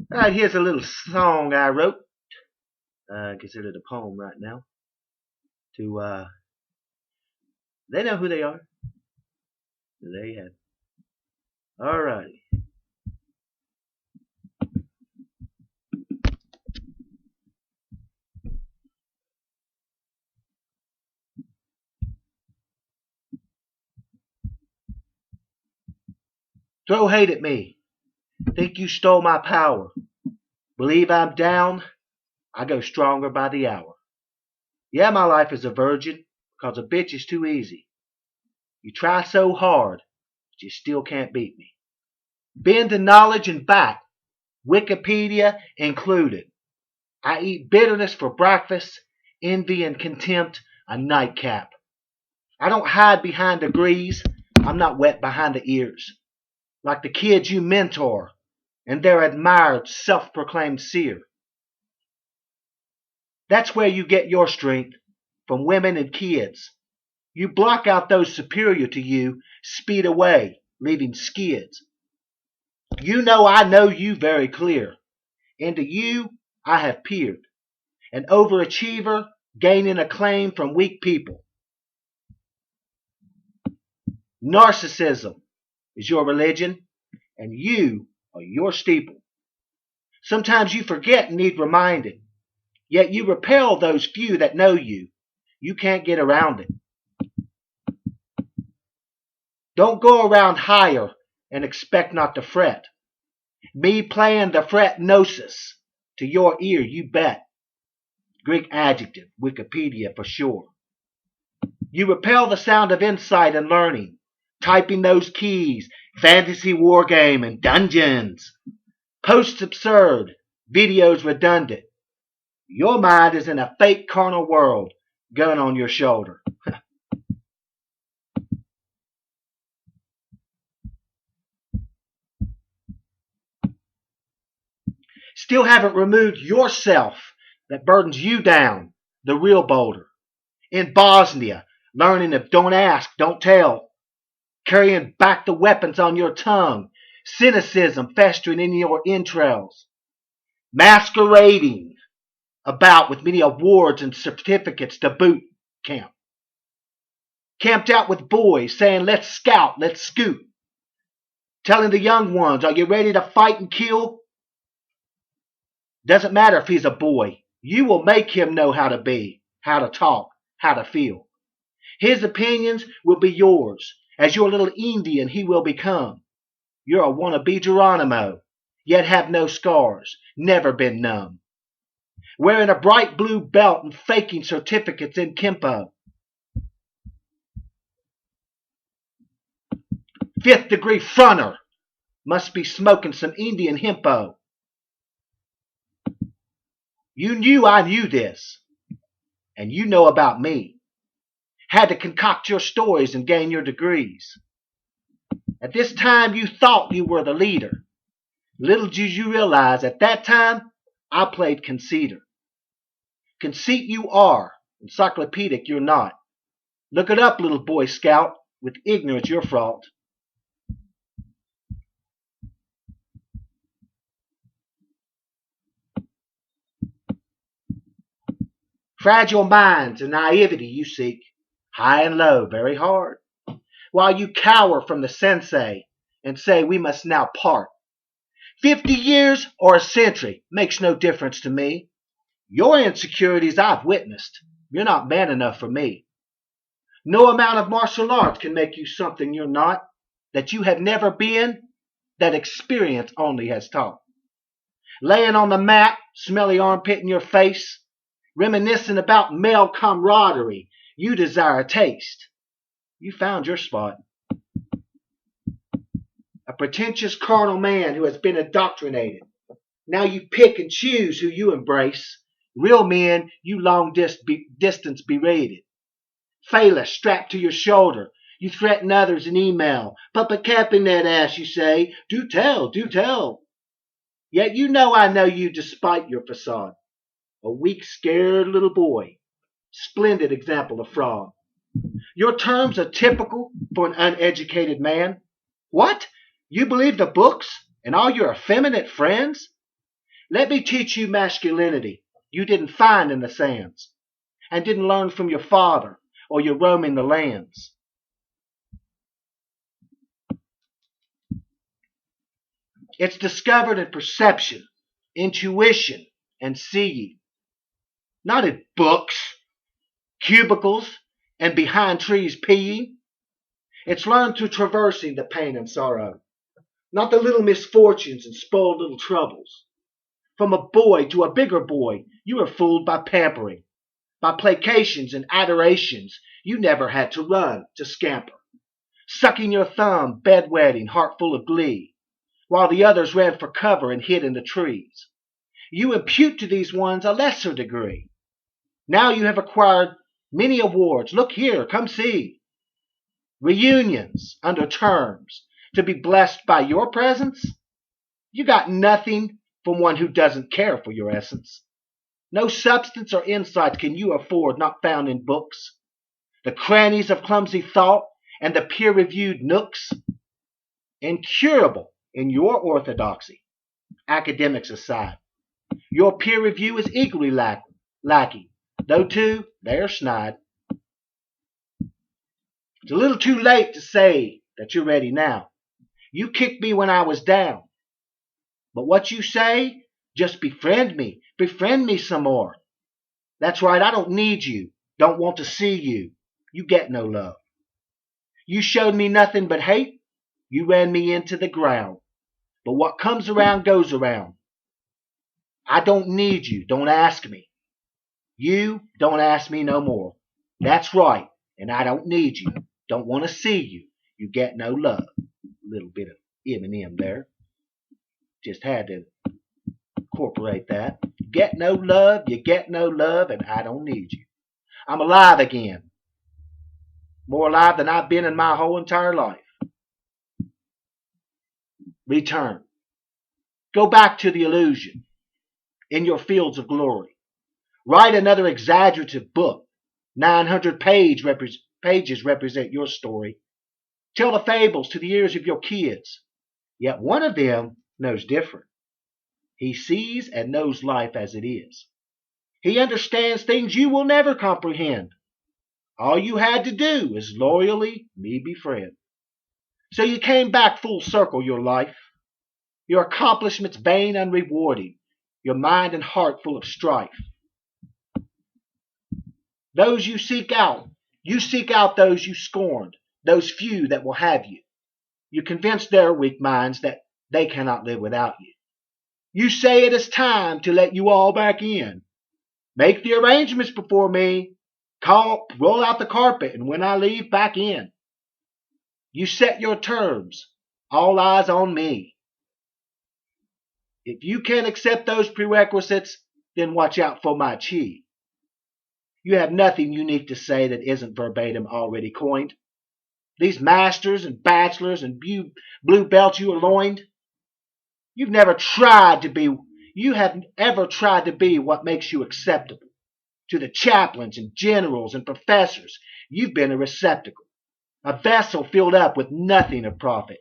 All right, here's a little song I wrote. Considered a poem right now. To they know who they are. There you have it. All righty. Throw hate at me. Think you stole my power. Believe I'm down. I go stronger by the hour. Yeah, my life is a virgin, 'cause a bitch is too easy. You try so hard, but you still can't beat me. Bend to knowledge and back, Wikipedia included. I eat bitterness for breakfast, envy and contempt a nightcap. I don't hide behind degrees. I'm not wet behind the ears. Like the kids you mentor and their admired self-proclaimed seer. That's where you get your strength, from women and kids. You block out those superior to you, speed away, leaving skids. You know you very clear. Into you I have peered. An overachiever gaining acclaim from weak people. Narcissism is your religion, and you are your steeple. Sometimes you forget and need reminded, yet you repel those few that know you. You can't get around it. Don't go around higher and expect not to fret. Me playing the fret gnosis to your ear, you bet. Greek adjective, Wikipedia for sure. You repel the sound of insight and learning, typing those keys, fantasy wargame and dungeons. Posts absurd, videos redundant. Your mind is in a fake carnal world, gun on your shoulder. Still haven't removed yourself that burdens you down, the real boulder. In Bosnia, learning of don't ask, don't tell. Carrying back the weapons on your tongue, cynicism festering in your entrails. Masquerading about with many awards and certificates to boot camp. Camped out with boys saying, let's scout, let's scoot. Telling the young ones, are you ready to fight and kill? Doesn't matter if he's a boy. You will make him know how to be, how to talk, how to feel. His opinions will be yours. As your little Indian he will become. You're a wannabe Geronimo, yet have no scars, never been numb. Wearing a bright blue belt and faking certificates in Kempo. 5th degree fronter, must be smoking some Indian hempo. You knew I knew this, and you know about me. Had to concoct your stories and gain your degrees. At this time you thought you were the leader. Little did you realize at that time I played conceiter. Conceit you are, encyclopedic you're not. Look it up, little Boy Scout, with ignorance your fault. Fragile minds and naivety you seek, high and low, very hard, while you cower from the sensei and say we must now part. 50 years or a century makes no difference to me. Your insecurities I've witnessed. You're not man enough for me. No amount of martial arts can make you something you're not, that you have never been, that experience only has taught. Laying on the mat, smelly armpit in your face, reminiscing about male camaraderie, you desire a taste. You found your spot. A pretentious carnal man who has been indoctrinated. Now you pick and choose who you embrace. Real men, you long distance berated. Phalanx strapped to your shoulder. You threaten others in email. Put a cap in that ass, you say. Do tell, do tell. Yet you know I know you despite your facade. A weak, scared little boy. Splendid example of fraud. Your terms are typical for an uneducated man. What? You believe the books and all your effeminate friends? Let me teach you masculinity you didn't find in the sands and didn't learn from your father or your roaming the lands. It's discovered in perception, intuition, and seeing, not in books, cubicles, and behind trees peeing. It's learned through traversing the pain and sorrow, not the little misfortunes and spoiled little troubles. From a boy to a bigger boy, you were fooled by pampering, by placations and adorations. You never had to run, to scamper, sucking your thumb, bedwetting, heart full of glee, while the others ran for cover and hid in the trees. You impute to these ones a lesser degree. Now you have acquired many awards. Look here, come see. Reunions under terms to be blessed by your presence. You got nothing from one who doesn't care for your essence. No substance or insight can you afford not found in books, the crannies of clumsy thought and the peer-reviewed nooks. Incurable in your orthodoxy, academics aside. Your peer review is equally lacking, though too they are snide. It's a little too late to say that you're ready now. You kicked me when I was down. But what you say, just befriend me some more. That's right, I don't need you, don't want to see you. You get no love. You showed me nothing but hate, you ran me into the ground. But what comes around goes around. I don't need you, don't ask me. You don't ask me no more. That's right, and I don't need you, don't want to see you. You get no love. A little bit of M&M there. Just had to incorporate that. Get no love, you get no love, and I don't need you. I'm alive again. More alive than I've been in my whole entire life. Return. Go back to the illusion in your fields of glory. Write another exaggerative book. 900 pages represent your story. Tell the fables to the ears of your kids. Yet one of them knows different. He sees and knows life as it is. He understands things you will never comprehend. All you had to do is loyally me befriend. So you came back full circle your life. Your accomplishments vain and rewarding. Your mind and heart full of strife. Those you seek out those you scorned, those few that will have you. You convince their weak minds that they cannot live without you. You say it is time to let you all back in. Make the arrangements before me. Roll out the carpet, and when I leave, back in. You set your terms. All eyes on me. If you can't accept those prerequisites, then watch out for my chi. You have nothing unique to say that isn't verbatim already coined. These masters and bachelors and blue belts you are loined, you have ever tried to be what makes you acceptable. To the chaplains and generals and professors, you've been a receptacle, a vessel filled up with nothing of profit.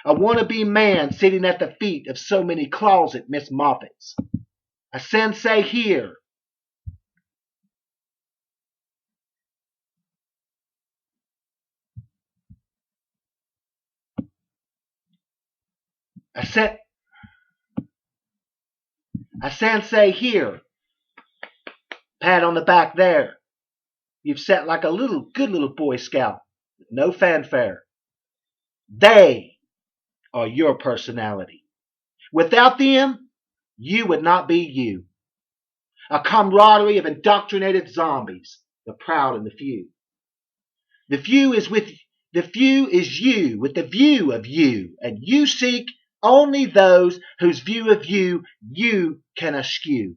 A wannabe man sitting at the feet of so many closet Miss Moffats. A sensei here. A sensei here. Pat on the back there. You've sat like a good little Boy Scout with no fanfare. They are your personality. Without them, you would not be you. A camaraderie of indoctrinated zombies, the proud and the few. The few is you with the view of you, and you seek only those whose view of you can eschew.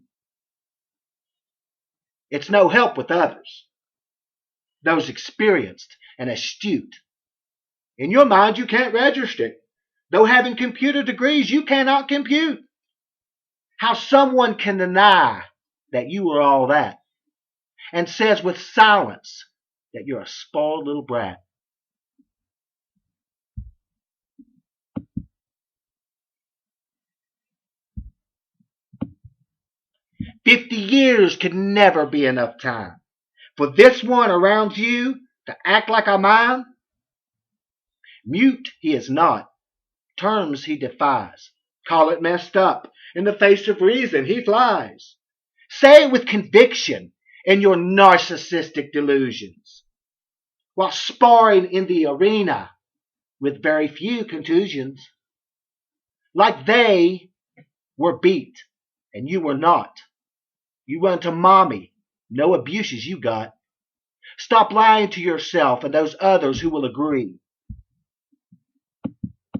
It's no help with others, those experienced and astute. In your mind, you can't register. Though having computer degrees, you cannot compute how someone can deny that you are all that, and says with silence that you're a spoiled little brat. 50 years could never be enough time for this one around you to act like a mime. Mute he is not, terms he defies. Call it messed up, in the face of reason he flies. Say it with conviction in your narcissistic delusions, while sparring in the arena with very few contusions. Like they were beat, and you were not. You run to mommy, no abuses you got. Stop lying to yourself and those others who will agree.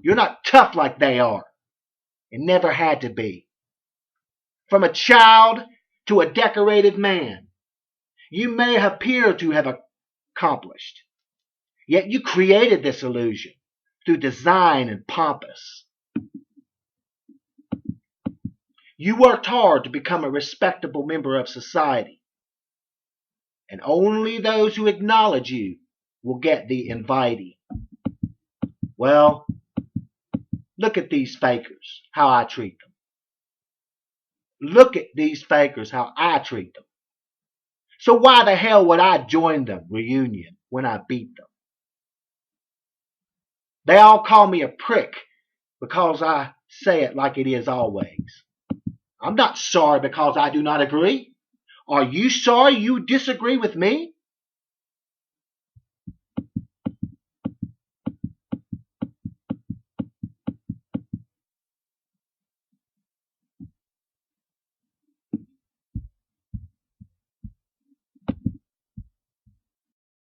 You're not tough like they are, and never had to be. From a child to a decorated man, you may appear to have accomplished, yet you created this illusion through design and pompous. You worked hard to become a respectable member of society, and only those who acknowledge you will get the invitee. Well, look at these fakers, how I treat them. Look at these fakers, how I treat them. So why the hell would I join them reunion when I beat them? They all call me a prick because I say it like it is always. I'm not sorry because I do not agree. Are you sorry you disagree with me?